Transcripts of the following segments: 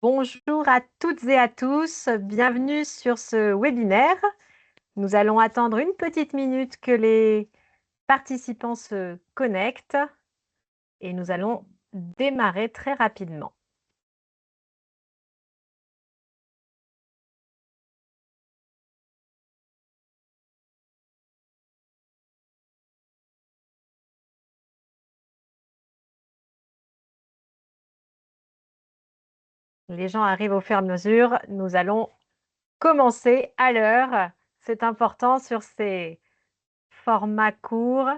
Bonjour à toutes et à tous, bienvenue sur ce webinaire. Nous allons attendre une petite minute que les participants se connectent et nous allons démarrer très rapidement. Les gens arrivent au fur et à mesure, nous allons commencer à l'heure. C'est important sur ces formats courts.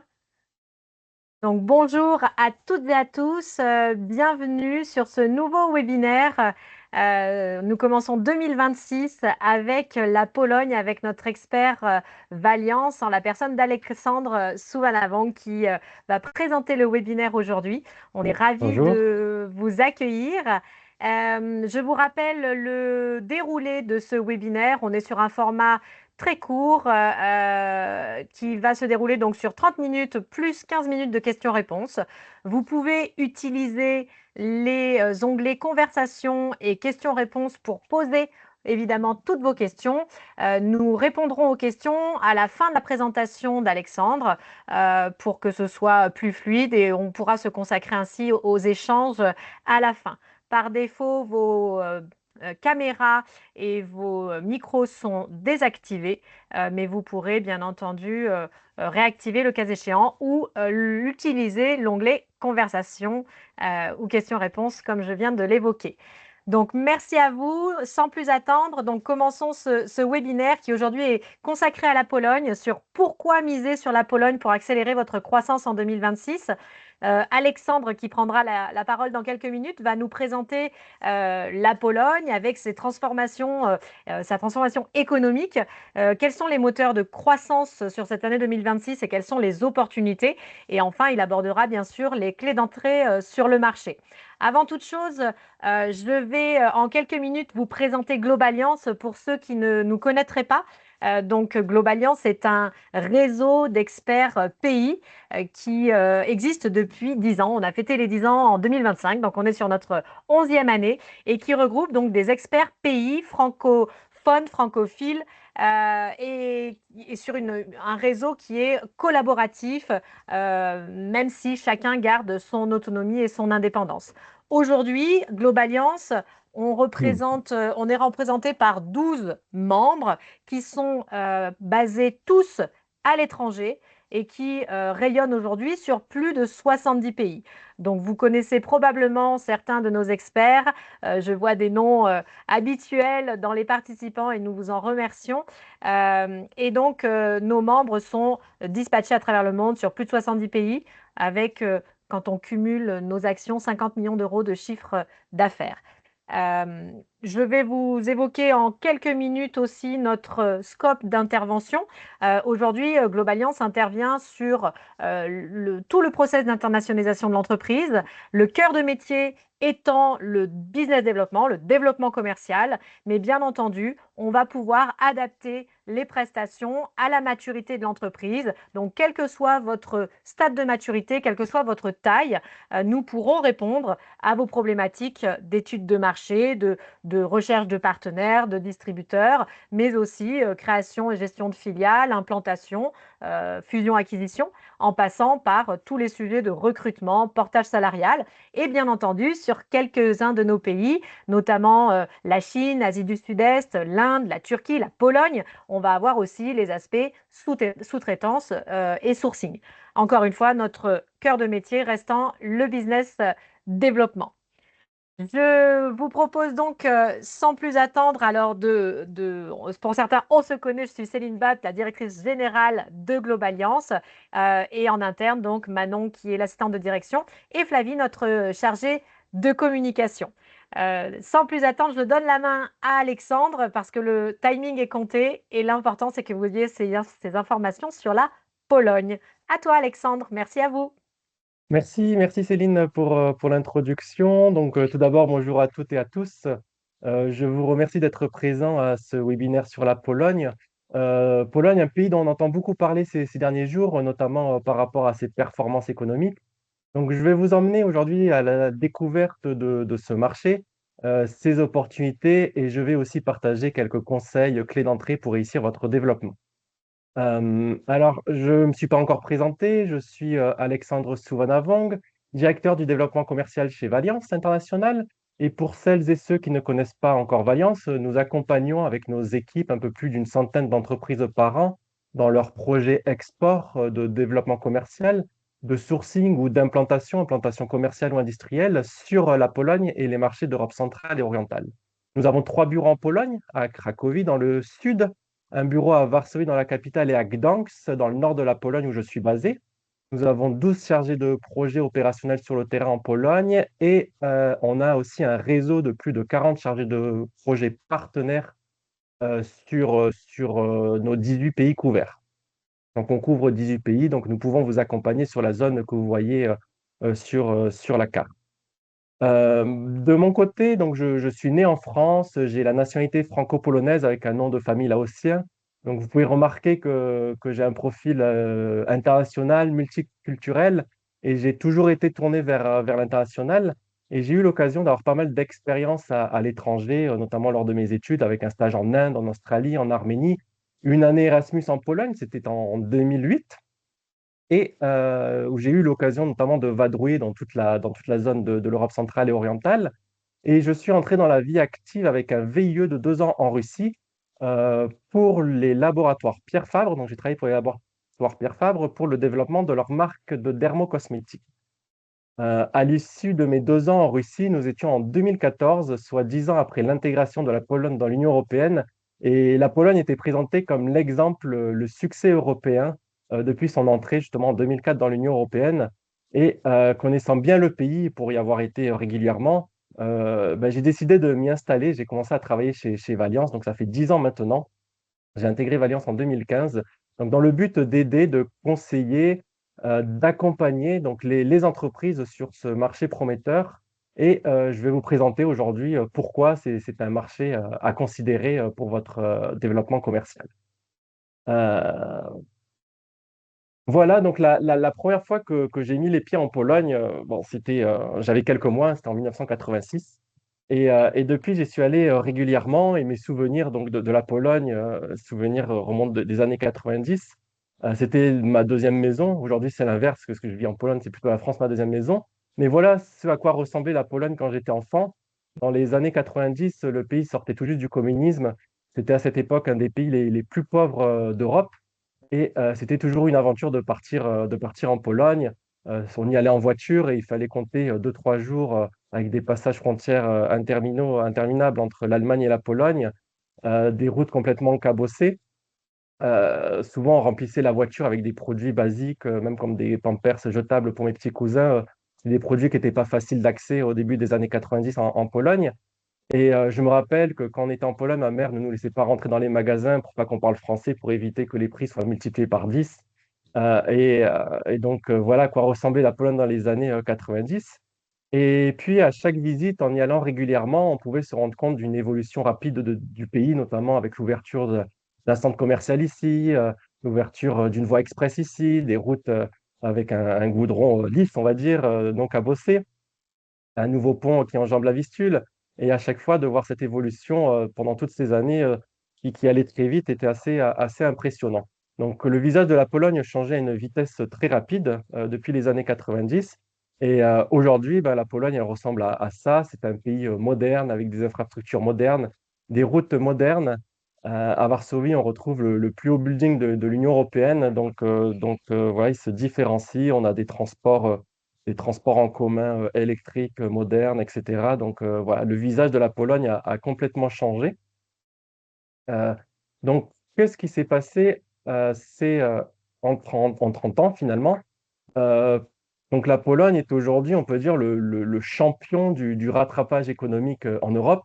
Donc bonjour à toutes et à tous, bienvenue sur ce nouveau webinaire. Nous commençons 2026 avec la Pologne, avec notre expert Valiance, en la personne d'Alexandre Souvanavong qui va présenter le webinaire aujourd'hui. On est ravis Bonjour. de vous accueillir. Je vous rappelle le déroulé de ce webinaire. On est sur un format très court qui va se dérouler donc sur 30 minutes plus 15 minutes de questions-réponses. Vous pouvez utiliser les onglets conversation et questions-réponses pour poser évidemment toutes vos questions. Nous répondrons aux questions à la fin de la présentation d'Alexandre pour que ce soit plus fluide et on pourra se consacrer ainsi aux échanges à la fin. Par défaut, vos caméras et vos micros sont désactivés, mais vous pourrez bien entendu réactiver le cas échéant ou utiliser l'onglet conversation ou questions-réponses comme je viens de l'évoquer. Donc, merci à vous. Sans plus attendre, donc commençons ce webinaire qui aujourd'hui est consacré à la Pologne sur pourquoi miser sur la Pologne pour accélérer votre croissance en 2026. Alexandre, qui prendra la parole dans quelques minutes, va nous présenter la Pologne avec ses transformations, sa transformation économique. Quels sont les moteurs de croissance sur cette année 2026 et quelles sont les opportunités? Et enfin, il abordera bien sûr les clés d'entrée sur le marché. Avant toute chose, je vais en quelques minutes vous présenter Globaliance pour ceux qui ne nous connaîtraient pas. Donc Globaliance est un réseau d'experts pays qui existe depuis 10 ans. On a fêté les 10 ans en 2025, donc on est sur notre 11e année et qui regroupe donc des experts pays francophones, francophiles et sur un réseau qui est collaboratif, même si chacun garde son autonomie et son indépendance. Aujourd'hui, Globaliance, on est représenté par 12 membres qui sont basés tous à l'étranger et qui rayonnent aujourd'hui sur plus de 70 pays. Donc, vous connaissez probablement certains de nos experts. Je vois des noms habituels dans les participants et nous vous en remercions. Et donc, nos membres sont dispatchés à travers le monde sur plus de 70 pays avec quand on cumule nos actions, 50 millions d'euros de chiffre d'affaires. Je vais vous évoquer en quelques minutes aussi notre scope d'intervention. Aujourd'hui, Globaliance intervient sur tout le process d'internationalisation de l'entreprise, le cœur de métier étant le business développement, le développement commercial, mais bien entendu, on va pouvoir adapter les prestations à la maturité de l'entreprise. Donc, quel que soit votre stade de maturité, quelle que soit votre taille, nous pourrons répondre à vos problématiques d'études de marché, de recherche de partenaires, de distributeurs, mais aussi création et gestion de filiales, implantation, fusion-acquisition, en passant par tous les sujets de recrutement, portage salarial et bien entendu sur quelques-uns de nos pays, notamment la Chine, l'Asie du Sud-Est, l'Inde, la Turquie, la Pologne. On va avoir aussi les aspects sous-traitance et sourcing. Encore une fois, notre cœur de métier restant le business développement. Je vous propose donc, sans plus attendre, alors pour certains, on se connaît, je suis Céline Bapt, la directrice générale de Globaliance, et en interne, donc Manon, qui est l'assistante de direction, et Flavie, notre chargée de communication. Sans plus attendre, je donne la main à Alexandre parce que le timing est compté et l'important, c'est que vous ayez ces informations sur la Pologne. À toi, Alexandre. Merci à vous. Merci Céline pour l'introduction. Donc, tout d'abord, bonjour à toutes et à tous. Je vous remercie d'être présent à ce webinaire sur la Pologne. Pologne, un pays dont on entend beaucoup parler ces derniers jours, notamment par rapport à ses performances économiques. Donc, je vais vous emmener aujourd'hui à la découverte de ce marché, ces opportunités et je vais aussi partager quelques conseils clés d'entrée pour réussir votre développement. Alors, je ne me suis pas encore présenté, je suis Alexandre Souvanavong, directeur du développement commercial chez Valiance International. Et pour celles et ceux qui ne connaissent pas encore Valiance, nous accompagnons avec nos équipes un peu plus d'une centaine d'entreprises par an dans leurs projets export de développement commercial, de sourcing ou d'implantation, implantation commerciale ou industrielle sur la Pologne et les marchés d'Europe centrale et orientale. Nous avons 3 bureaux en Pologne, à Cracovie dans le sud, un bureau à Varsovie dans la capitale et à Gdańsk dans le nord de la Pologne où je suis basé. Nous avons 12 chargés de projets opérationnels sur le terrain en Pologne et on a aussi un réseau de plus de 40 chargés de projets partenaires sur nos 18 pays couverts. Donc on couvre 18 pays, donc nous pouvons vous accompagner sur la zone que vous voyez sur la carte. De mon côté, donc je suis né en France, j'ai la nationalité franco-polonaise avec un nom de famille laotien. Donc vous pouvez remarquer que j'ai un profil international, multiculturel, et j'ai toujours été tourné vers l'international. Et j'ai eu l'occasion d'avoir pas mal d'expériences à l'étranger, notamment lors de mes études, avec un stage en Inde, en Australie, en Arménie, une année Erasmus en Pologne, c'était en 2008 et où j'ai eu l'occasion notamment de vadrouiller dans toute la zone de l'Europe centrale et orientale. Et je suis entré dans la vie active avec un VIE de 2 ans en Russie pour les laboratoires Pierre Fabre. Donc j'ai travaillé pour les laboratoires Pierre Fabre pour le développement de leur marque de dermocosmétiques. À l'issue de mes 2 ans en Russie, nous étions en 2014, soit 10 ans après l'intégration de la Pologne dans l'Union européenne. Et la Pologne était présentée comme l'exemple, le succès européen depuis son entrée justement en 2004 dans l'Union européenne. Et connaissant bien le pays pour y avoir été régulièrement, ben, j'ai décidé de m'y installer. J'ai commencé à travailler chez Valiance, donc ça fait 10 ans maintenant. J'ai intégré Valiance en 2015, donc dans le but d'aider, de conseiller, d'accompagner donc les entreprises sur ce marché prometteur. Et je vais vous présenter aujourd'hui pourquoi c'est un marché à considérer pour votre développement commercial. Euh, voilà, donc la première fois que j'ai mis les pieds en Pologne, bon, j'avais quelques mois, c'était en 1986. Et depuis, j'y suis allé régulièrement et mes souvenirs donc, de la Pologne, souvenirs remontent des années 90. C'était ma deuxième maison. Aujourd'hui, c'est l'inverse, parce que ce que je vis en Pologne, c'est plutôt la France, ma deuxième maison. Mais voilà ce à quoi ressemblait la Pologne quand j'étais enfant. Dans les années 90, le pays sortait tout juste du communisme. C'était à cette époque un des pays les plus pauvres d'Europe. Et c'était toujours une aventure de partir en Pologne. On y allait en voiture et il fallait compter 2, 3 jours avec des passages frontières interminables entre l'Allemagne et la Pologne, des routes complètement cabossées. Souvent, on remplissait la voiture avec des produits basiques, même comme des Pampers jetables pour mes petits cousins. C'est des produits qui n'étaient pas faciles d'accès au début des années 90 en Pologne. Et je me rappelle que quand on était en Pologne, ma mère ne nous laissait pas rentrer dans les magasins pour pas qu'on parle français, pour éviter que les prix soient multipliés par 10. Et donc, voilà à quoi ressemblait la Pologne dans les années 90. Et puis, à chaque visite, en y allant régulièrement, on pouvait se rendre compte d'une évolution rapide du pays, notamment avec l'ouverture d'un centre commercial ici, l'ouverture d'une voie express ici, des routes avec un goudron lisse, on va dire, non cabossé, un nouveau pont qui enjambe la Vistule. Et à chaque fois, de voir cette évolution pendant toutes ces années qui allait très vite était assez impressionnant. Donc, le visage de la Pologne changeait à une vitesse très rapide depuis les années 90. Et aujourd'hui, ben, la Pologne, elle ressemble à ça. C'est un pays moderne, avec des infrastructures modernes, des routes modernes. À Varsovie, on retrouve le plus haut building de l'Union européenne. Donc, voilà, il se différencie. On a des transports en commun électriques, modernes, etc. Donc voilà, le visage de la Pologne a complètement changé. Euh, donc, qu'est-ce qui s'est passé en 30 ans finalement? Euh, donc la Pologne est aujourd'hui, on peut dire, le champion du rattrapage économique en Europe.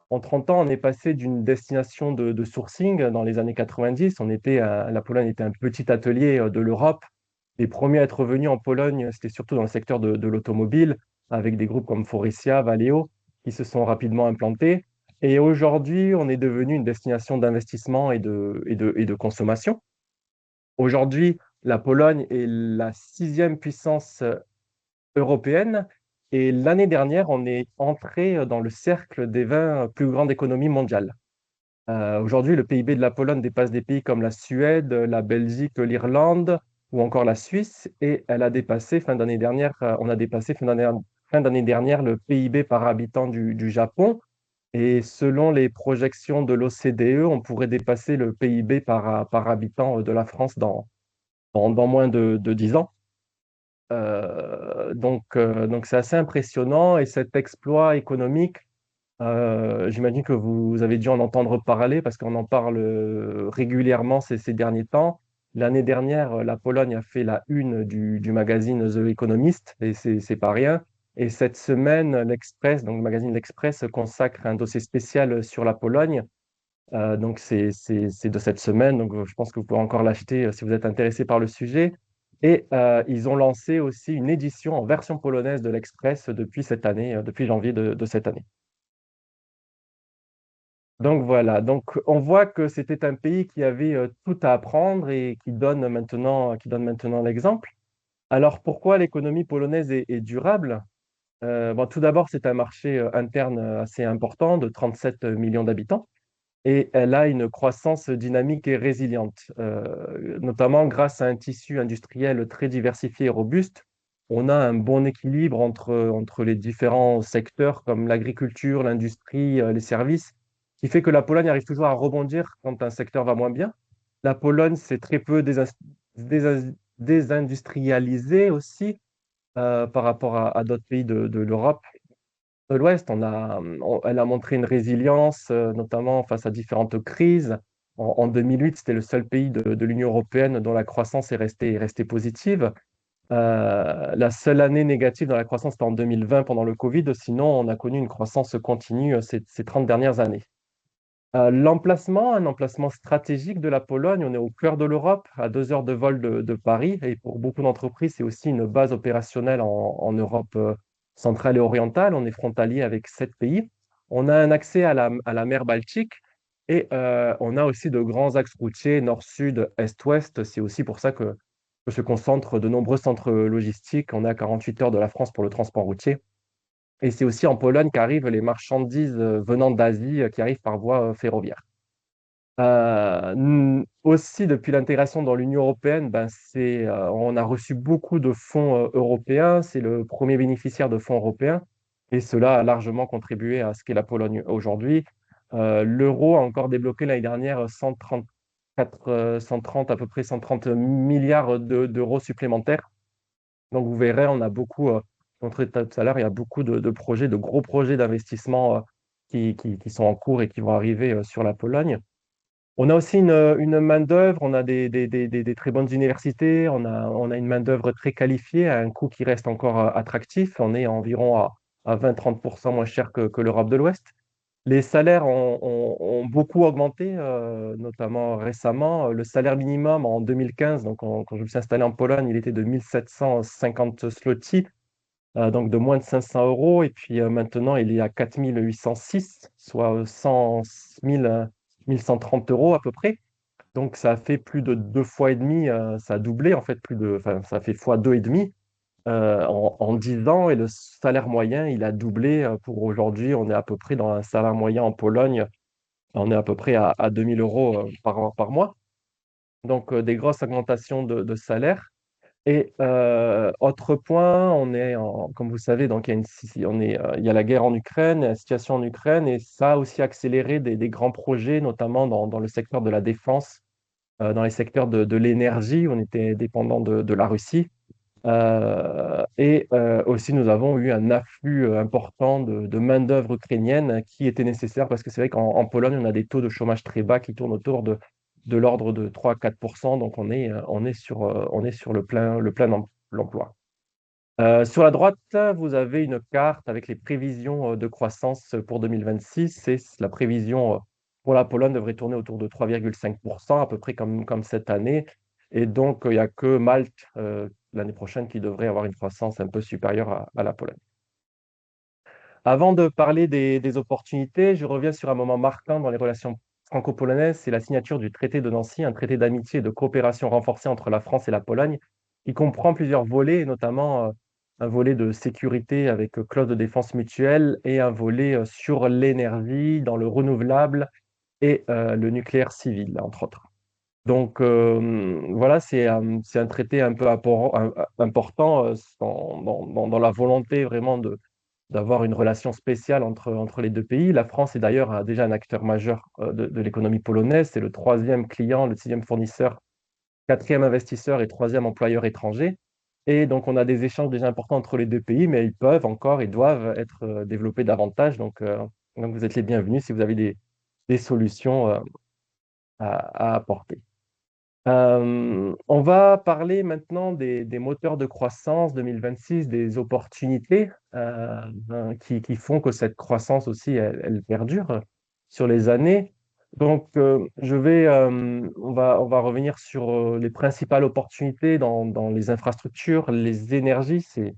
En 30 ans, on est passé d'une destination de sourcing dans les années 90. La Pologne était un petit atelier de l'Europe. Les premiers à être venus en Pologne, c'était surtout dans le secteur de l'automobile, avec des groupes comme Faurecia, Valeo, qui se sont rapidement implantés. Et aujourd'hui, on est devenu une destination d'investissement et de consommation. Aujourd'hui, la Pologne est la 6e puissance européenne Et l'année dernière, on est entré dans le cercle des 20 plus grandes économies mondiales. Aujourd'hui, le PIB de la Pologne dépasse des pays comme la Suède, la Belgique, l'Irlande ou encore la Suisse. Et elle a dépassé fin d'année dernière, on a dépassé fin d'année dernière le PIB par habitant du Japon. Et selon les projections de l'OCDE, on pourrait dépasser le PIB par habitant de la France dans moins de 10 ans. Donc c'est assez impressionnant et cet exploit économique, j'imagine que vous avez dû en entendre parler parce qu'on en parle régulièrement ces derniers temps. L'année dernière, la Pologne a fait la une du magazine The Economist et c'est pas rien. Et cette semaine, l'Express, donc le magazine L'Express, consacre un dossier spécial sur la Pologne. Donc c'est de cette semaine, donc je pense que vous pouvez encore l'acheter si vous êtes intéressé par le sujet. Et ils ont lancé aussi une édition en version polonaise de l'Express depuis cette année, depuis janvier de cette année. Donc voilà, donc on voit que c'était un pays qui avait tout à apprendre et qui donne maintenant l'exemple. Alors pourquoi l'économie polonaise est durable? Bon, tout d'abord, c'est un marché interne assez important de 37 millions d'habitants et elle a une croissance dynamique et résiliente, notamment grâce à un tissu industriel très diversifié et robuste. On a un bon équilibre entre les différents secteurs comme l'agriculture, l'industrie, les services, qui fait que la Pologne arrive toujours à rebondir quand un secteur va moins bien. La Pologne, c'est très peu désindustrialisé aussi par rapport à d'autres pays de l'Europe de l'Ouest. Elle a montré une résilience, notamment face à différentes crises. En 2008, c'était le seul pays de l'Union européenne dont la croissance est restée positive. La seule année négative dans la croissance, c'était en 2020 pendant le Covid. Sinon, on a connu une croissance continue ces 30 dernières années. Un emplacement stratégique de la Pologne, on est au cœur de l'Europe, à 2 heures de vol de Paris, et pour beaucoup d'entreprises, c'est aussi une base opérationnelle en Europe centrale et orientale. On est frontalier avec 7 pays. On a un accès à la mer Baltique et on a aussi de grands axes routiers nord-sud, est-ouest. C'est aussi pour ça que se concentrent de nombreux centres logistiques. On est à 48 heures de la France pour le transport routier. Et c'est aussi en Pologne qu'arrivent les marchandises venant d'Asie qui arrivent par voie ferroviaire. Aussi, depuis l'intégration dans l'Union européenne, on a reçu beaucoup de fonds européens. C'est le premier bénéficiaire de fonds européens et cela a largement contribué à ce qu'est la Pologne aujourd'hui. L'euro a encore débloqué l'année dernière 130 à peu près 130 milliards d'euros supplémentaires. Donc, vous verrez, on a beaucoup, montré tout à l'heure, il y a beaucoup de projets, de gros projets d'investissement qui sont en cours et qui vont arriver sur la Pologne. On a aussi une main-d'œuvre, on a des très bonnes universités, on a une main-d'œuvre très qualifiée à un coût qui reste encore attractif. On est environ à 20-30% moins cher que l'Europe de l'Ouest. Les salaires ont beaucoup augmenté, notamment récemment. Le salaire minimum en 2015, donc quand je me suis installé en Pologne, il était de 1750 zloty, donc de moins de 500 euros. Et puis maintenant, il est à 4806, soit 1130 euros à peu près. Donc ça a fait plus de 2 fois et demi, ça a doublé en fait, enfin, ça fait fois 2 et demi en 10 ans et le salaire moyen, il a doublé. Pour aujourd'hui, on est à peu près dans un salaire moyen en Pologne, on est à peu près à 2000 euros par mois. Donc des grosses augmentations de salaire. Et autre point, comme vous savez, donc il y a la guerre en Ukraine, la situation en Ukraine, et ça a aussi accéléré des grands projets, notamment dans le secteur de la défense, dans les secteurs de l'énergie, on était dépendant de la Russie. Et aussi, nous avons eu un afflux important de main-d'œuvre ukrainienne qui était nécessaire parce que c'est vrai qu'en Pologne, on a des taux de chômage très bas qui tournent autour de l'ordre de 3 à 4%. Donc, on est sur le plein l'emploi. Sur la droite, vous avez une carte avec les prévisions de croissance pour 2026. Et la prévision pour la Pologne devrait tourner autour de 3,5%, à peu près comme cette année. Et donc, il n'y a que Malte l'année prochaine qui devrait avoir une croissance un peu supérieure à la Pologne. Avant de parler des opportunités, je reviens sur un moment marquant dans les relations franco-polonaises, c'est la signature du traité de Nancy, un traité d'amitié et de coopération renforcée entre la France et la Pologne, qui comprend plusieurs volets, notamment un volet de sécurité avec clause de défense mutuelle et un volet sur l'énergie dans le renouvelable et le nucléaire civil, entre autres. Donc voilà, c'est un traité un peu important dans la volonté vraiment d'avoir une relation spéciale entre les deux pays. La France est d'ailleurs déjà un acteur majeur de l'économie polonaise. C'est le troisième client, le sixième fournisseur, quatrième investisseur et troisième employeur étranger. Et donc on a des échanges déjà importants entre les deux pays, mais ils peuvent encore et doivent être développés davantage. Donc vous êtes les bienvenus si vous avez des solutions à apporter. On va parler maintenant des moteurs de croissance 2026, des opportunités qui font que cette croissance aussi, elle perdure sur les années. Donc, on va revenir sur les principales opportunités dans les infrastructures, les énergies, c'est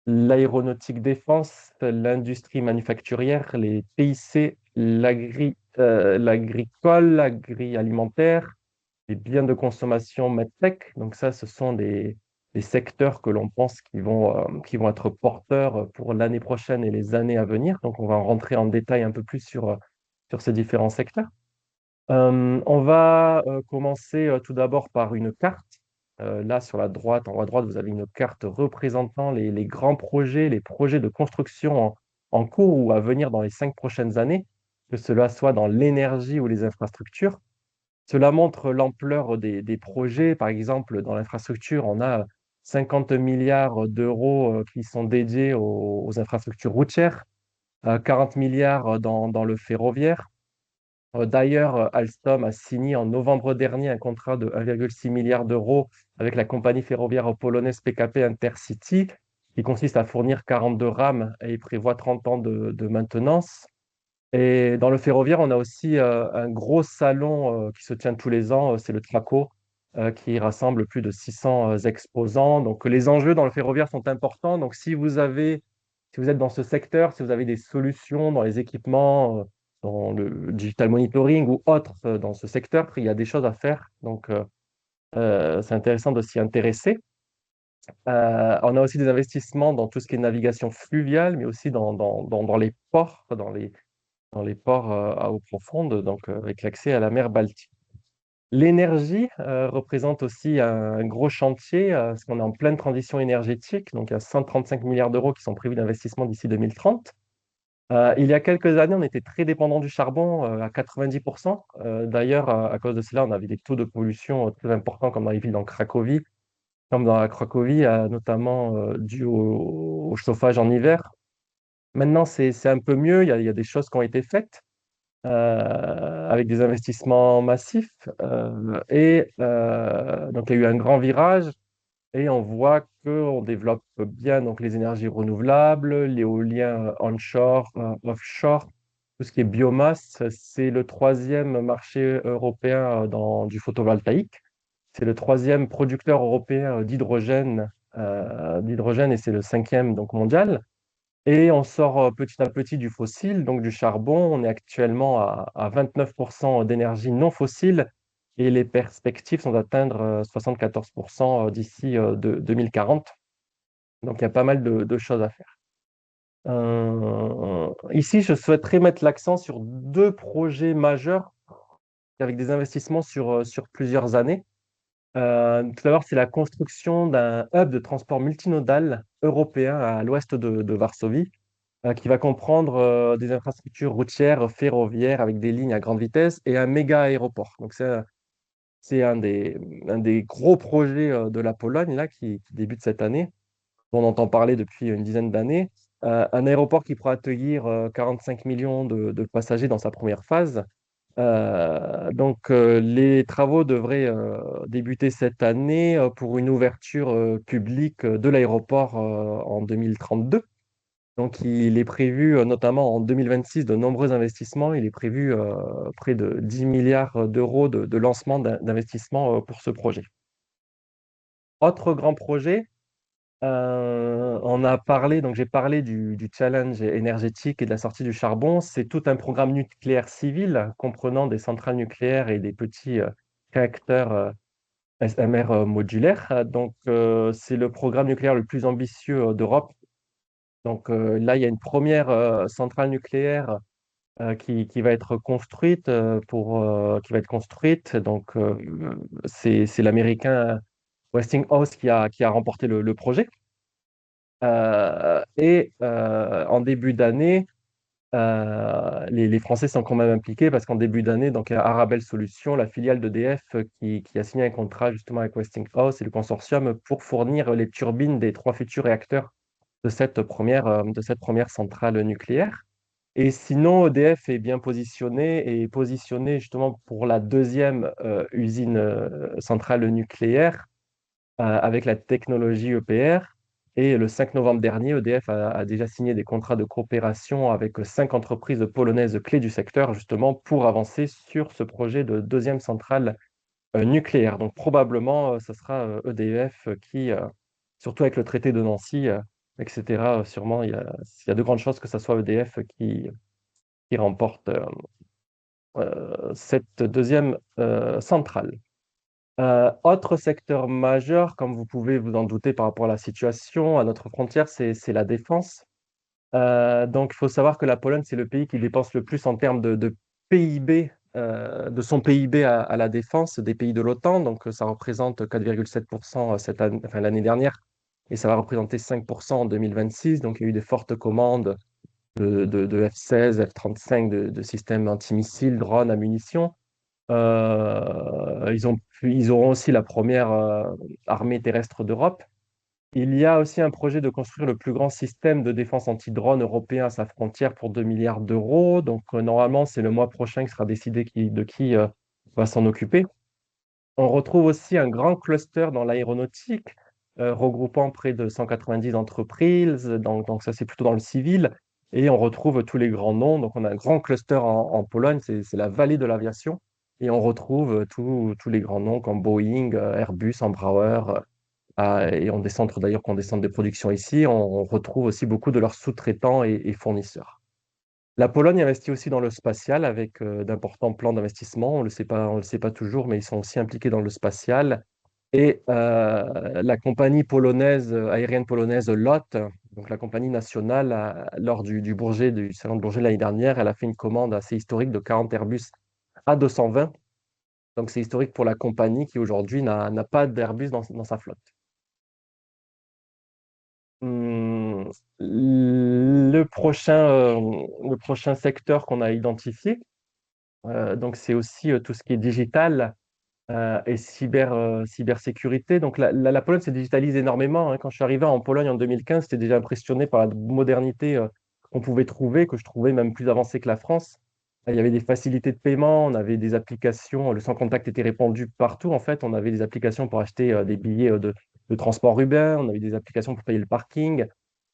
l'aéronautique défense, l'industrie manufacturière, les PIC, l'agricole, l'agroalimentaire, les biens de consommation medtech. Donc ça, ce sont des secteurs que l'on pense qui vont être porteurs pour l'année prochaine et les années à venir. Donc on va rentrer en détail un peu plus sur ces différents secteurs. On va commencer tout d'abord par une carte. Là, sur la droite, en haut à droite, vous avez une carte représentant les grands projets, les projets de construction en cours ou à venir dans les 5 prochaines années, que cela soit dans l'énergie ou les infrastructures. Cela montre l'ampleur des projets. Par exemple, dans l'infrastructure, on a 50 milliards d'euros qui sont dédiés aux infrastructures routières, 40 milliards dans le ferroviaire. D'ailleurs, Alstom a signé en novembre dernier un contrat de 1,6 milliard d'euros avec la compagnie ferroviaire polonaise PKP Intercity, qui consiste à fournir 42 rames et il prévoit 30 ans de maintenance. Et dans le ferroviaire, on a aussi un gros salon qui se tient tous les ans, c'est le Traco, qui rassemble plus de 600 exposants. Donc les enjeux dans le ferroviaire sont importants. Donc si vous êtes dans ce secteur, si vous avez des solutions dans les équipements, dans le digital monitoring ou autres dans ce secteur, il y a des choses à faire. Donc c'est intéressant de s'y intéresser. On a aussi des investissements dans tout ce qui est navigation fluviale, mais aussi dans les ports, dans les ports à eau profonde, donc avec l'accès à la mer Baltique. L'énergie représente aussi un gros chantier, parce qu'on est en pleine transition énergétique, donc il y a 135 milliards d'euros qui sont prévus d'investissement d'ici 2030. Il y a quelques années, on était très dépendant du charbon à 90%. D'ailleurs, à cause de cela, on avait des taux de pollution très importants, comme dans les villes dans Cracovie, comme dans la Cracovie, notamment dû au chauffage en hiver. Maintenant, c'est un peu mieux, il y a des choses qui ont été faites avec des investissements massifs. Donc, il y a eu un grand virage et on voit qu'on développe bien donc, les énergies renouvelables, l'éolien onshore, offshore, tout ce qui est biomasse. C'est le troisième marché européen du photovoltaïque. C'est le troisième producteur européen d'hydrogène et c'est le cinquième donc, mondial. Et on sort petit à petit du fossile, donc du charbon. On est actuellement à 29% d'énergie non fossile et les perspectives sont d'atteindre 74% d'ici 2040. Donc il y a pas mal de choses à faire. Ici, je souhaiterais mettre l'accent sur deux projets majeurs avec des investissements sur plusieurs années. Tout d'abord, c'est la construction d'un hub de transport multimodal européen à l'ouest de Varsovie qui va comprendre des infrastructures routières, ferroviaires avec des lignes à grande vitesse et un méga aéroport. Donc c'est un des gros projets de la Pologne là, qui débute cette année, dont on entend parler depuis une dizaine d'années. Un aéroport qui pourra accueillir 45 millions de passagers dans sa première phase. Les travaux devraient débuter cette année pour une ouverture publique de l'aéroport en 2032. Donc, il est prévu, notamment en 2026, de nombreux investissements. Il est prévu près de 10 milliards d'euros de lancement d'investissement pour ce projet. Autre grand projet, on a parlé, donc j'ai parlé du challenge énergétique et de la sortie du charbon. C'est tout un programme nucléaire civil comprenant des centrales nucléaires et des petits réacteurs SMR modulaire. Donc, c'est le programme nucléaire le plus ambitieux d'Europe. Donc, là, il y a une première centrale nucléaire qui va être construite qui va être construite. Donc, c'est l'Américain Westinghouse qui a remporté le projet. En début d'année, les Français sont quand même impliqués parce qu'en début d'année, donc il y a Arabelle Solutions, la filiale d'EDF, qui a signé un contrat justement avec Westinghouse et le consortium pour fournir les turbines des trois futurs réacteurs de cette première centrale nucléaire. Et sinon, EDF est bien positionné et est positionné justement pour la deuxième usine centrale nucléaire avec la technologie EPR. Et le 5 novembre dernier, EDF a déjà signé des contrats de coopération avec 5 entreprises polonaises clés du secteur, justement, pour avancer sur ce projet de deuxième centrale nucléaire. Donc probablement, ce sera EDF qui, surtout avec le traité de Nancy, etc., sûrement, il y a de grandes chances que ce soit EDF qui remporte cette deuxième centrale. Autre secteur majeur, comme vous pouvez vous en douter par rapport à la situation à notre frontière, c'est la défense. Donc, il faut savoir que la Pologne, c'est le pays qui dépense le plus en termes de PIB, de son PIB à la défense des pays de l'OTAN. Donc, ça représente 4,7% cette année, enfin, l'année dernière, et ça va représenter 5% en 2026. Donc, il y a eu des fortes commandes de F-16, F-35, de systèmes antimissiles, drones, à munitions. Ils auront aussi la première armée terrestre d'Europe. Il y a aussi un projet de construire le plus grand système de défense anti-drone européen à sa frontière pour 2 milliards d'euros. Donc, normalement, c'est le mois prochain qu'il sera décidé de qui va s'en occuper. On retrouve aussi un grand cluster dans l'aéronautique, regroupant près de 190 entreprises. Donc ça, c'est plutôt dans le civil. Et on retrouve tous les grands noms. Donc, on a un grand cluster en Pologne, c'est la vallée de l'aviation. Et on retrouve tous les grands noms comme Boeing, Airbus, Embraer. Et on des d'ailleurs qui ont des centres de production ici. On retrouve aussi beaucoup de leurs sous-traitants et fournisseurs. La Pologne investit aussi dans le spatial avec d'importants plans d'investissement. On le sait pas toujours, mais ils sont aussi impliqués dans le spatial. Et la compagnie polonaise, aérienne polonaise LOT, donc la compagnie nationale, lors du salon de Bourget l'année dernière, elle a fait une commande assez historique de 40 Airbus A220. Donc c'est historique pour la compagnie qui aujourd'hui n'a pas d'Airbus dans sa flotte. Hum, le prochain secteur qu'on a identifié, donc c'est aussi tout ce qui est digital et cybersécurité. Donc la Pologne se digitalise énormément, hein. Quand je suis arrivé en Pologne en 2015, j'étais déjà impressionné par la modernité qu'on pouvait trouver, que je trouvais même plus avancée que la France. Il y avait des facilités de paiement, on avait des applications, le sans contact était répandu partout. En fait, on avait des applications pour acheter des billets de transport urbain, on avait des applications pour payer le parking,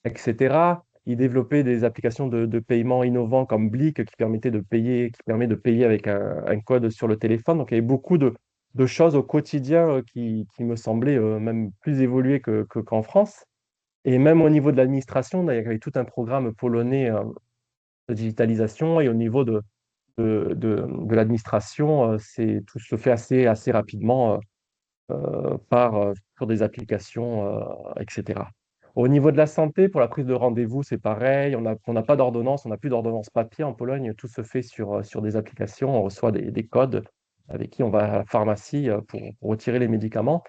etc. Ils développaient des applications de paiement innovants comme Blick qui permet de payer avec un code sur le téléphone. Donc, il y avait beaucoup de choses au quotidien qui me semblaient même plus évoluées qu'en France. Et même au niveau de l'administration, il y avait tout un programme polonais de digitalisation. Et au niveau de l'administration, tout se fait assez rapidement sur des applications, etc. Au niveau de la santé, pour la prise de rendez-vous, c'est pareil. On n'a pas d'ordonnance, on n'a plus d'ordonnance papier en Pologne. Tout se fait sur des applications. On reçoit des codes avec qui on va à la pharmacie pour retirer les médicaments.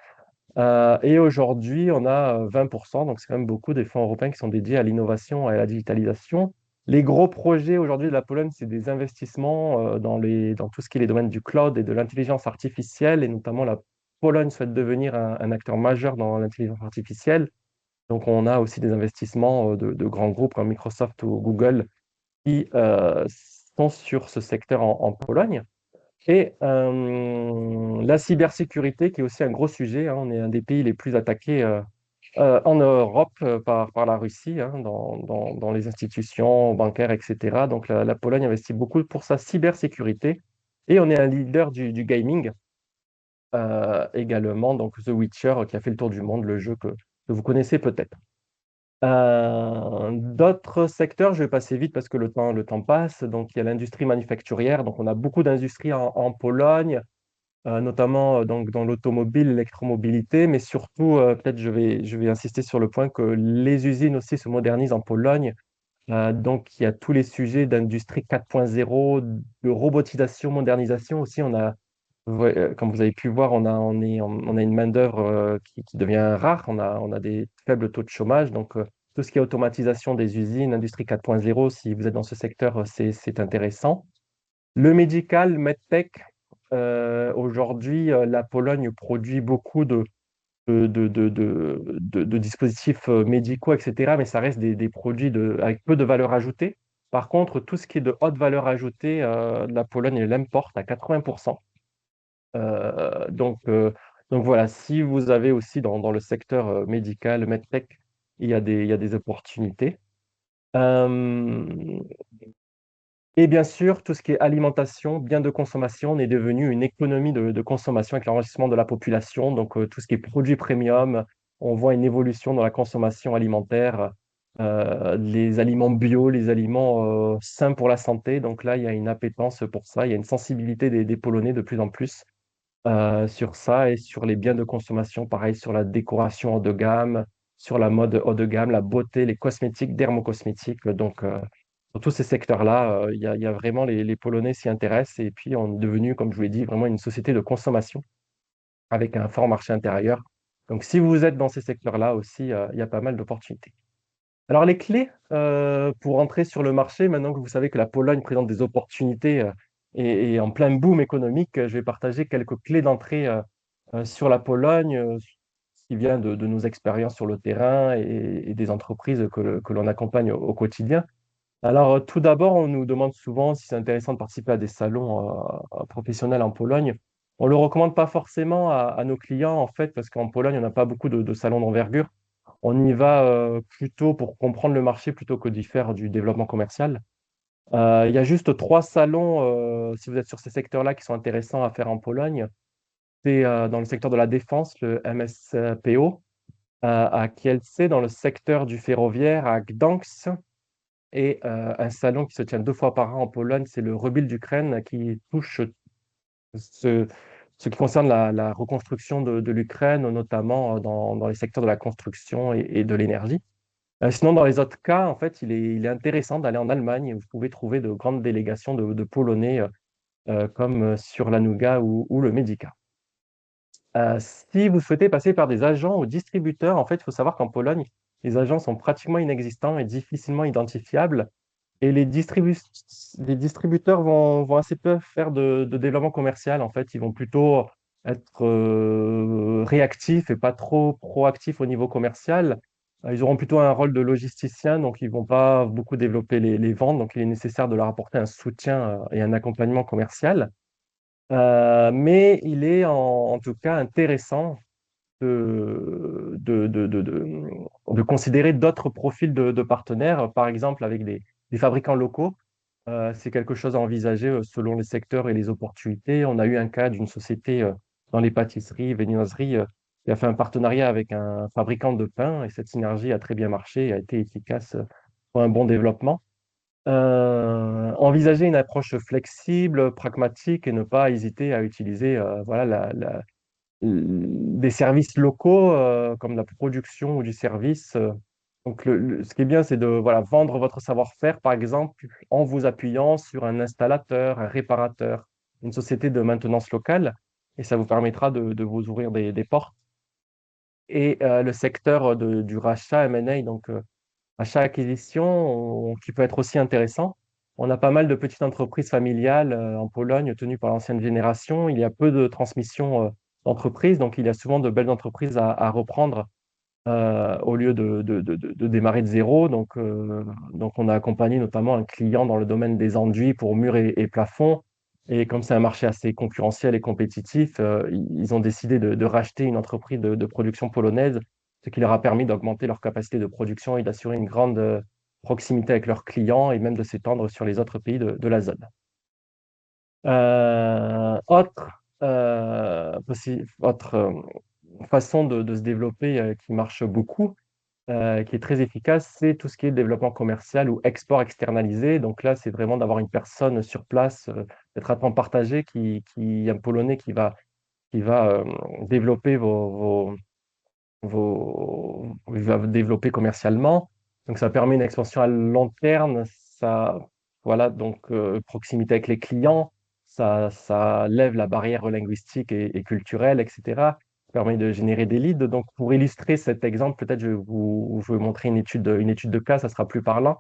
Et aujourd'hui, on a 20%, donc c'est quand même beaucoup des fonds européens qui sont dédiés à l'innovation et à la digitalisation. Les gros projets aujourd'hui de la Pologne, c'est des investissements dans tout ce qui est les domaines du cloud et de l'intelligence artificielle, et notamment la Pologne souhaite devenir un acteur majeur dans l'intelligence artificielle. Donc on a aussi des investissements de grands groupes comme Microsoft ou Google qui sont sur ce secteur en Pologne. Et la cybersécurité, qui est aussi un gros sujet, hein. On est un des pays les plus attaqués en Europe par la Russie, hein, dans les institutions bancaires, etc. Donc la Pologne investit beaucoup pour sa cybersécurité. Et on est un leader du gaming également, donc The Witcher, qui a fait le tour du monde, le jeu que vous connaissez peut-être. D'autres secteurs, je vais passer vite parce que le temps passe. Donc, il y a l'industrie manufacturière. Donc, on a beaucoup d'industries en Pologne. notamment donc dans l'automobile, l'électromobilité, mais surtout, peut-être je vais insister sur le point que les usines aussi se modernisent en Pologne. Donc, il y a tous les sujets d'industrie 4.0, de robotisation, modernisation aussi. Ouais, comme vous avez pu voir, on a une main-d'œuvre qui devient rare. On a des faibles taux de chômage. Donc, tout ce qui est automatisation des usines, industrie 4.0, si vous êtes dans ce secteur, c'est intéressant. Le médical, medtech, aujourd'hui, la Pologne produit beaucoup de dispositifs médicaux, etc. Mais ça reste des produits avec peu de valeur ajoutée. Par contre, tout ce qui est de haute valeur ajoutée, la Pologne, elle l'importe à 80%. Euh, donc, euh, donc voilà, si vous avez aussi dans le secteur médical, medtech, il y a des opportunités. Euh, et bien sûr, tout ce qui est alimentation, biens de consommation, on est devenu une économie de consommation avec l'enrichissement de la population. Donc, tout ce qui est produits premium, on voit une évolution dans la consommation alimentaire, les aliments bio, les aliments sains pour la santé. Donc là, il y a une appétence pour ça, il y a une sensibilité des Polonais de plus en plus sur ça et sur les biens de consommation, pareil, sur la décoration haut de gamme, sur la mode haut de gamme, la beauté, les cosmétiques, dermocosmétiques. Donc, dans tous ces secteurs-là, il y a vraiment les Polonais s'y intéressent et puis on est devenu, comme je vous l'ai dit, vraiment une société de consommation avec un fort marché intérieur. Donc, si vous êtes dans ces secteurs-là aussi, il y a pas mal d'opportunités. Alors, les clés pour entrer sur le marché, maintenant que vous savez que la Pologne présente des opportunités et en plein boom économique, je vais partager quelques clés d'entrée sur la Pologne, ce qui vient de nos expériences sur le terrain et des entreprises que l'on accompagne au quotidien. Alors, tout d'abord, on nous demande souvent si c'est intéressant de participer à des salons professionnels en Pologne. On ne le recommande pas forcément à nos clients, en fait, parce qu'en Pologne, on n'a pas beaucoup de salons d'envergure. On y va plutôt pour comprendre le marché plutôt que d'y faire du développement commercial. Il y a juste trois salons, si vous êtes sur ces secteurs-là, qui sont intéressants à faire en Pologne. C'est dans le secteur de la défense, le MSPO, à Kielce, dans le secteur du ferroviaire, à Gdańsk, et un salon qui se tient deux fois par an en Pologne, c'est le Rebuild d'Ukraine, qui touche ce, ce qui concerne la reconstruction de l'Ukraine, notamment dans les secteurs de la construction et de l'énergie. Sinon, dans les autres cas, en fait, il est intéressant d'aller en Allemagne. Vous pouvez trouver de grandes délégations de Polonais comme sur la Nougat ou le Medica. Si vous souhaitez passer par des agents ou distributeurs, en fait, il faut savoir qu'en Pologne, les agents sont pratiquement inexistants et difficilement identifiables. Et les distributeurs vont assez peu faire de développement commercial. En fait, ils vont plutôt être réactifs et pas trop proactifs au niveau commercial. Ils auront plutôt un rôle de logisticien, donc ils vont pas beaucoup développer les ventes. Donc, il est nécessaire de leur apporter un soutien et un accompagnement commercial. Mais il est en tout cas intéressant de considérer d'autres profils de partenaires, par exemple avec des fabricants locaux. C'est quelque chose à envisager selon les secteurs et les opportunités. On a eu un cas d'une société dans les pâtisseries, viennoiseries, qui a fait un partenariat avec un fabricant de pain et cette synergie a très bien marché et a été efficace pour un bon développement. Envisager une approche flexible, pragmatique et ne pas hésiter à utiliser voilà, des services locaux comme la production ou du service. Donc, ce qui est bien, c'est de voilà, vendre votre savoir-faire, par exemple, en vous appuyant sur un installateur, un réparateur, une société de maintenance locale, et ça vous permettra de vous ouvrir des portes. Et le secteur du rachat M&A, donc achat-acquisition, qui peut être aussi intéressant. On a pas mal de petites entreprises familiales en Pologne tenues par l'ancienne génération. Il y a peu de transmission d'entreprises, donc il y a souvent de belles entreprises à reprendre au lieu de démarrer de zéro. Donc, on a accompagné notamment un client dans le domaine des enduits pour murs et plafonds. Et comme c'est un marché assez concurrentiel et compétitif, ils ont décidé de racheter une entreprise de production polonaise, ce qui leur a permis d'augmenter leur capacité de production et d'assurer une grande proximité avec leurs clients et même de s'étendre sur les autres pays de la zone. Autre autre façon de se développer qui marche beaucoup, qui est très efficace, c'est tout ce qui est développement commercial ou export externalisé. Donc là, c'est vraiment d'avoir une personne sur place, d'être à temps partagé, un Polonais qui va qui va développer il va développer commercialement. Donc, ça permet une expansion à long terme. Ça, voilà, donc proximité avec les clients, ça lève la barrière linguistique et culturelle, etc. Ça permet de générer des leads. Donc, pour illustrer cet exemple, peut-être je vais vous montrer une étude de cas, ça sera plus parlant.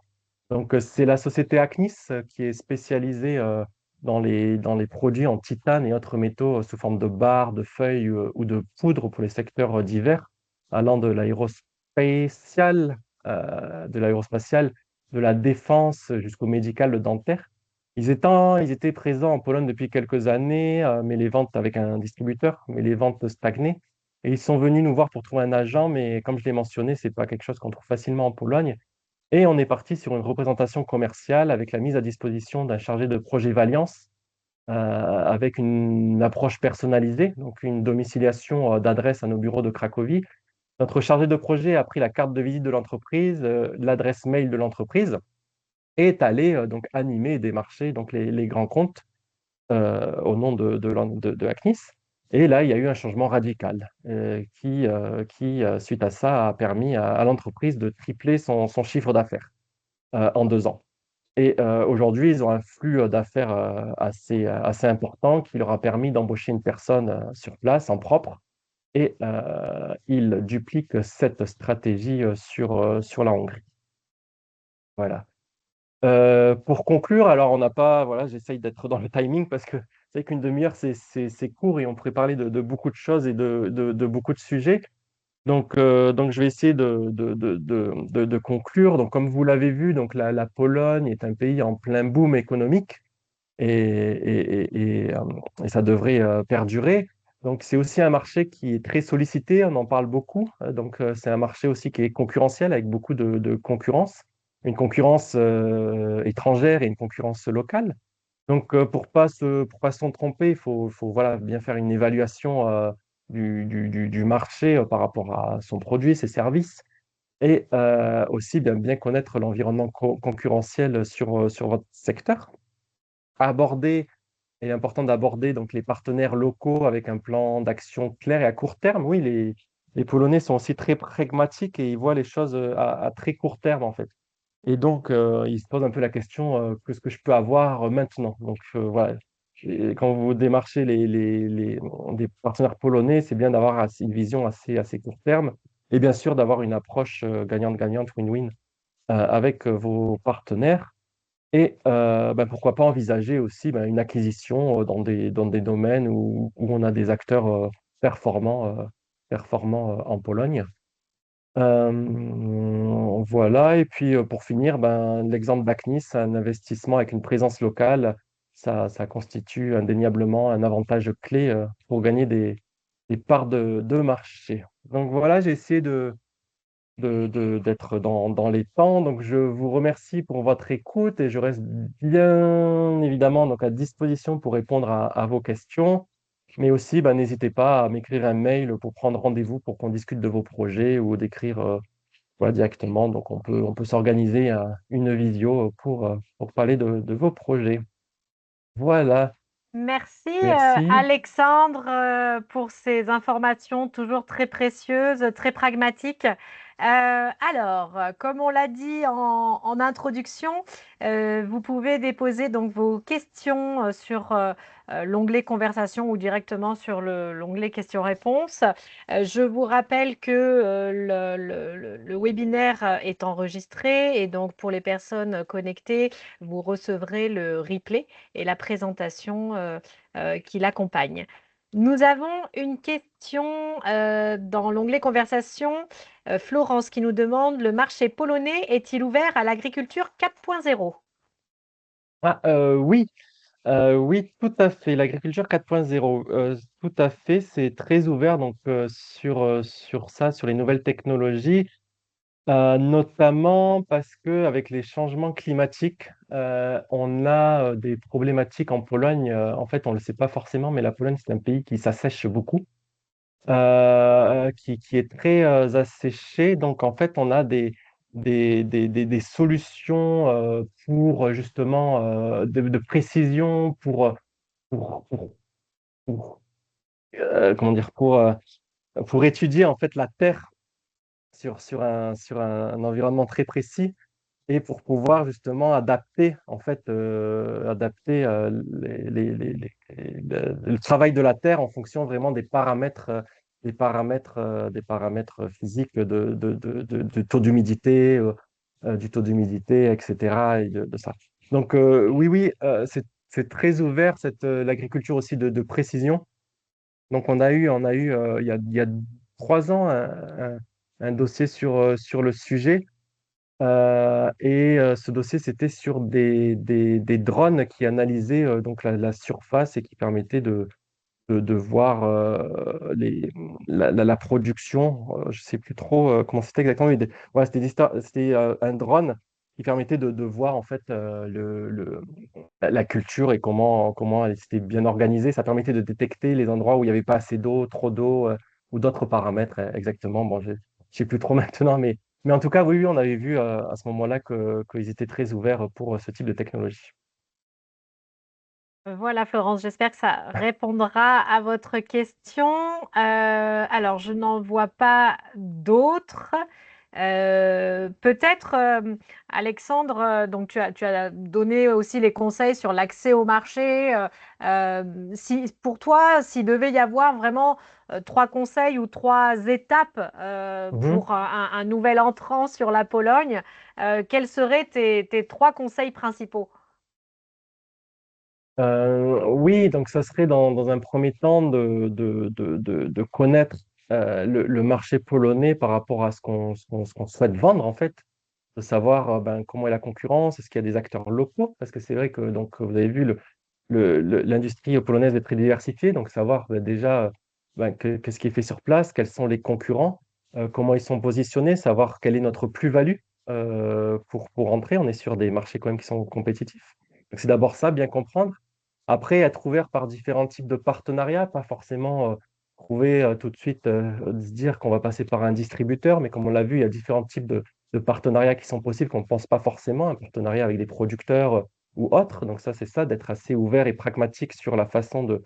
Donc, c'est la société Acnis qui est spécialisée dans les produits en titane et autres métaux sous forme de barres, de feuilles ou de poudre pour les secteurs divers allant de l'aérospatial, de la défense jusqu'au médical, le dentaire. Ils étaient présents en Pologne depuis quelques années, mais les ventes avec un distributeur, mais les ventes stagnaient. Et ils sont venus nous voir pour trouver un agent, mais comme je l'ai mentionné, c'est pas quelque chose qu'on trouve facilement en Pologne. Et on est parti sur une représentation commerciale avec la mise à disposition d'un chargé de projet Valiance, avec une approche personnalisée, donc une domiciliation d'adresse à nos bureaux de Cracovie. Notre chargé de projet a pris la carte de visite de l'entreprise, l'adresse mail de l'entreprise et est allé donc animer et démarcher donc les grands comptes au nom de Acnis. Et là, il y a eu un changement radical suite à ça, a permis à l'entreprise de tripler son chiffre d'affaires en 2 ans. Et aujourd'hui, ils ont un flux d'affaires assez important qui leur a permis d'embaucher une personne sur place en propre et il duplique cette stratégie sur la Hongrie. Voilà. Pour conclure, alors on n'a pas, voilà, j'essaye d'être dans le timing parce que c'est vrai qu'une demi-heure, c'est court et on pourrait parler de beaucoup de choses et de beaucoup de sujets. Donc je vais essayer de conclure. Donc, comme vous l'avez vu, donc la Pologne est un pays en plein boom économique et ça devrait perdurer. Donc, c'est aussi un marché qui est très sollicité, on en parle beaucoup. C'est un marché aussi qui est concurrentiel avec beaucoup de concurrence, une concurrence étrangère et une concurrence locale. Donc, pour pas se tromper, faut voilà, bien faire une évaluation du marché par rapport à son produit, ses services, et aussi bien connaître l'environnement concurrentiel sur votre secteur. Aborder Il est important d'aborder donc les partenaires locaux avec un plan d'action clair et à court terme. Oui, les Polonais sont aussi très pragmatiques et ils voient les choses à très court terme en fait. Et donc, ils se posent un peu la question, qu'est-ce que je peux avoir maintenant? Donc, voilà. Quand vous démarchez des partenaires polonais, c'est bien d'avoir une vision assez court terme et bien sûr d'avoir une approche gagnante-gagnante, win-win avec vos partenaires. Et pourquoi pas envisager aussi une acquisition dans des domaines où on a des acteurs performants en Pologne. Voilà, et puis pour finir, l'exemple d'Acnis, un investissement avec une présence locale, ça constitue indéniablement un avantage clé pour gagner des parts de marché. Donc voilà, j'ai essayé d'être dans les temps. Donc, je vous remercie pour votre écoute et je reste bien évidemment donc, à disposition pour répondre à vos questions. Mais aussi, n'hésitez pas à m'écrire un mail pour prendre rendez-vous pour qu'on discute de vos projets ou d'écrire voilà, directement. Donc, on peut s'organiser une visio pour parler de vos projets. Voilà, Merci merci. Alexandre pour ces informations toujours très précieuses, très pragmatiques. Comme on l'a dit en introduction, vous pouvez déposer donc vos questions sur l'onglet conversation ou directement sur l'onglet questions-réponses. Je vous rappelle que le webinaire est enregistré et donc pour les personnes connectées, vous recevrez le replay et la présentation qui l'accompagne. Nous avons une question dans l'onglet conversation. Florence qui nous demande, le marché polonais est-il ouvert à l'agriculture 4.0? Ah, oui. Oui, tout à fait. L'agriculture 4.0, tout à fait, c'est très ouvert donc, sur ça, sur les nouvelles technologies, notamment parce que avec les changements climatiques, on a des problématiques en Pologne. En fait, on ne le sait pas forcément, mais la Pologne, c'est un pays qui s'assèche beaucoup, qui est très asséché. Donc, en fait, on a des solutions pour justement de précision pour, pour, pour comment dire, pour étudier en fait la Terre sur un environnement très précis et pour pouvoir justement adapter, en fait, adapter le travail de la Terre en fonction vraiment des paramètres physiques du taux d'humidité, etc. Et de ça. Donc oui, oui, c'est très ouvert, l'agriculture aussi de précision. Donc on a eu il y a 3 ans un dossier sur le sujet. Ce dossier, c'était sur des drones qui analysaient donc la surface et qui permettaient de voir la production. Je ne sais plus trop comment c'était exactement. Mais voilà, c'était un drone qui permettait de voir en fait la culture et comment elle était bien organisée. Ça permettait de détecter les endroits où il n'y avait pas assez d'eau, trop d'eau ou d'autres paramètres exactement. Bon, je ne sais plus trop maintenant, mais en tout cas, oui, oui, on avait vu à ce moment-là qu'ils étaient très ouverts pour ce type de technologie. Voilà Florence, j'espère que ça répondra à votre question. Alors, je n'en vois pas d'autres. Peut-être, Alexandre, donc tu as donné aussi les conseils sur l'accès au marché. Si, pour toi, s'il devait y avoir vraiment trois conseils ou trois étapes Mhm. pour un nouvel entrant sur la Pologne, quels seraient tes trois conseils principaux? Oui, donc ça serait dans un premier temps de connaître le marché polonais par rapport à ce qu'on souhaite vendre, en fait, de savoir ben, comment est la concurrence, est-ce qu'il y a des acteurs locaux, parce que c'est vrai que donc, vous avez vu, l'industrie polonaise est très diversifiée, donc savoir ben, déjà ben, qu'est-ce qui est fait sur place, quels sont les concurrents, comment ils sont positionnés, savoir quelle est notre plus-value pour entrer. On est sur des marchés quand même qui sont compétitifs. Donc c'est d'abord ça, bien comprendre. Après, être ouvert par différents types de partenariats, pas forcément trouver tout de suite, se dire qu'on va passer par un distributeur, mais comme on l'a vu, il y a différents types de partenariats qui sont possibles qu'on ne pense pas forcément, un partenariat avec des producteurs ou autres. Donc ça, c'est ça, d'être assez ouvert et pragmatique sur la façon de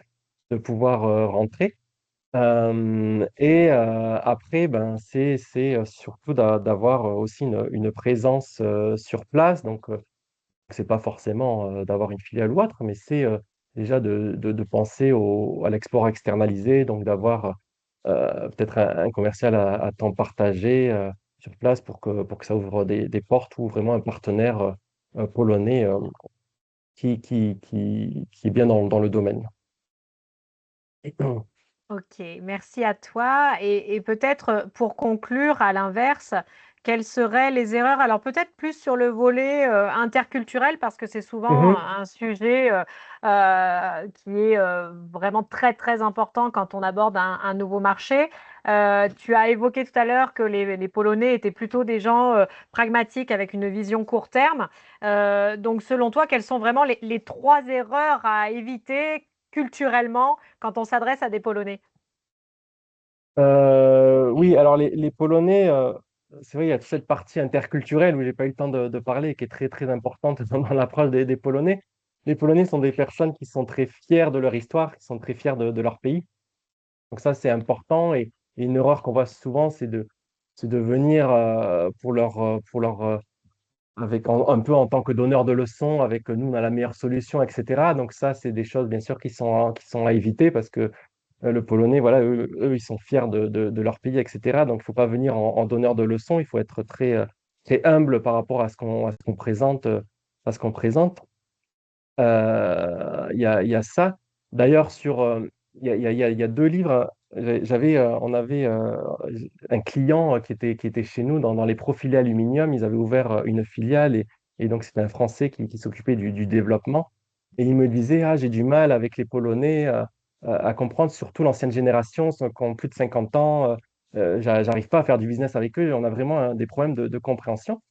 pouvoir rentrer. Après, ben, c'est surtout d'avoir aussi une présence sur place. Donc, c'est pas forcément d'avoir une filiale ou autre, mais c'est déjà de penser à l'export externalisé, donc d'avoir peut-être un commercial à temps partagé sur place pour que ça ouvre des portes ou vraiment un partenaire polonais qui est bien dans le domaine. Ok, merci à toi. Et peut-être pour conclure, à l'inverse, quelles seraient les erreurs? Alors peut-être plus sur le volet interculturel, parce que c'est souvent Mhm. un sujet qui est vraiment très très important quand on aborde un nouveau marché. Tu as évoqué tout à l'heure que les Polonais étaient plutôt des gens pragmatiques avec une vision court terme. Donc selon toi, quelles sont vraiment les trois erreurs à éviter culturellement quand on s'adresse à des Polonais? Oui, alors les Polonais, c'est vrai, il y a toute cette partie interculturelle où j'ai pas eu le temps de parler, qui est très très importante dans l'approche des Polonais. Les Polonais sont des personnes qui sont très fières de leur histoire, qui sont très fiers de leur pays. Donc ça, c'est important. Et une erreur qu'on voit souvent, c'est de venir un peu en tant que donneur de leçons, avec nous, on a la meilleure solution, etc. Donc ça, c'est des choses, bien sûr, qui sont à éviter parce que le Polonais, voilà, eux, ils sont fiers de leur pays, etc. Donc, il ne faut pas venir en donneur de leçons. Il faut être très, très humble par rapport à ce qu'on présente, à ce qu'on présente. Il y a ça. D'ailleurs, il y a deux livres. On avait un client qui était chez nous dans les profilés aluminium. Ils avaient ouvert une filiale et donc c'était un Français qui s'occupait du développement. Et il me disait, ah, j'ai du mal avec les Polonais à comprendre, surtout l'ancienne génération, ceux qui ont plus de 50 ans. J'arrive pas à faire du business avec eux. On a vraiment des problèmes de compréhension.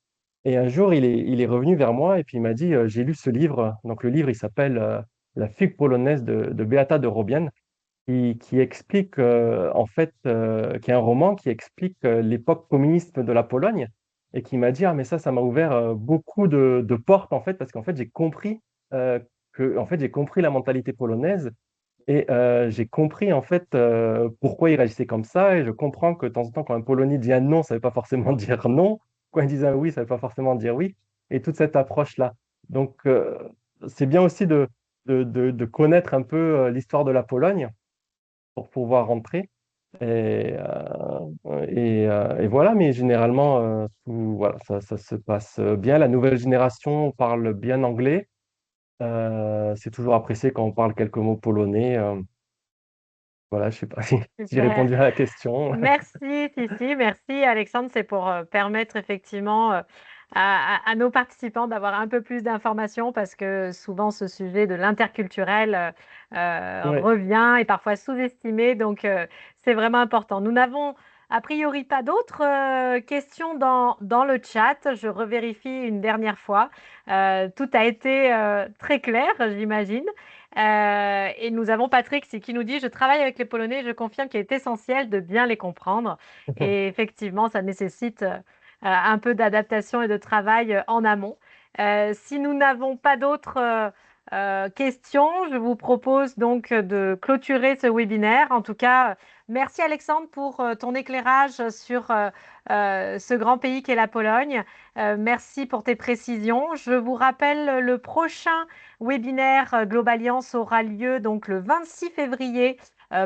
Et un jour, il est revenu vers moi et puis il m'a dit, j'ai lu ce livre. Donc le livre, il s'appelle La fugue polonaise de Beata de Robian, qui explique, en fait, qui est un roman qui explique l'époque communiste de la Pologne et qui m'a dit, ah, mais ça m'a ouvert beaucoup de portes, en fait, parce qu'en fait, j'ai compris en fait, j'ai compris la mentalité polonaise Et j'ai compris en fait pourquoi il réagissait comme ça. Et je comprends que de temps en temps, quand un Polonais dit un non, ça ne veut pas forcément dire non. Quand il dit un oui, ça ne veut pas forcément dire oui. Et toute cette approche-là. Donc, c'est bien aussi de connaître un peu l'histoire de la Pologne pour pouvoir rentrer. Et, et voilà, mais généralement, voilà, ça se passe bien. La nouvelle génération parle bien anglais. C'est toujours apprécié quand on parle quelques mots polonais. Voilà, je sais pas si j'ai Super. répondu à la question. Merci, si, merci Alexandre. C'est pour permettre effectivement à nos participants d'avoir un peu plus d'informations parce que souvent ce sujet de l'interculturel Ouais. revient et parfois sous-estimé. Donc c'est vraiment important. Nous n'avons a priori pas d'autres questions dans le chat. Je revérifie une dernière fois. Tout a été très clair, j'imagine. Et nous avons Patrick qui nous dit: Je travaille avec les Polonais, je confirme qu'il est essentiel de bien les comprendre. Et effectivement, ça nécessite un peu d'adaptation et de travail en amont. Si nous n'avons pas d'autres questions, je vous propose donc de clôturer ce webinaire. En tout cas, merci Alexandre pour ton éclairage sur ce grand pays qu'est la Pologne. Merci pour tes précisions. Je vous rappelle le prochain webinaire Globaliance aura lieu donc le 26 février.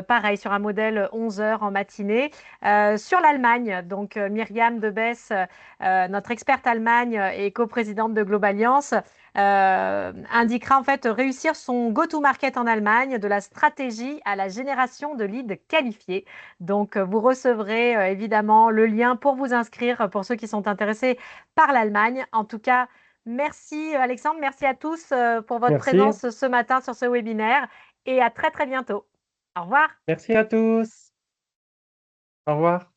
Pareil, sur un modèle 11 heures en matinée, sur l'Allemagne. Donc, Myriam Debesse, notre experte Allemagne et coprésidente de Globaliance, indiquera en fait réussir son go-to-market en Allemagne, de la stratégie à la génération de leads qualifiés. Donc, vous recevrez évidemment le lien pour vous inscrire pour ceux qui sont intéressés par l'Allemagne. En tout cas, merci Alexandre, merci à tous pour votre Merci. présence ce matin sur ce webinaire et à très très bientôt. Au revoir. Merci à tous. Au revoir.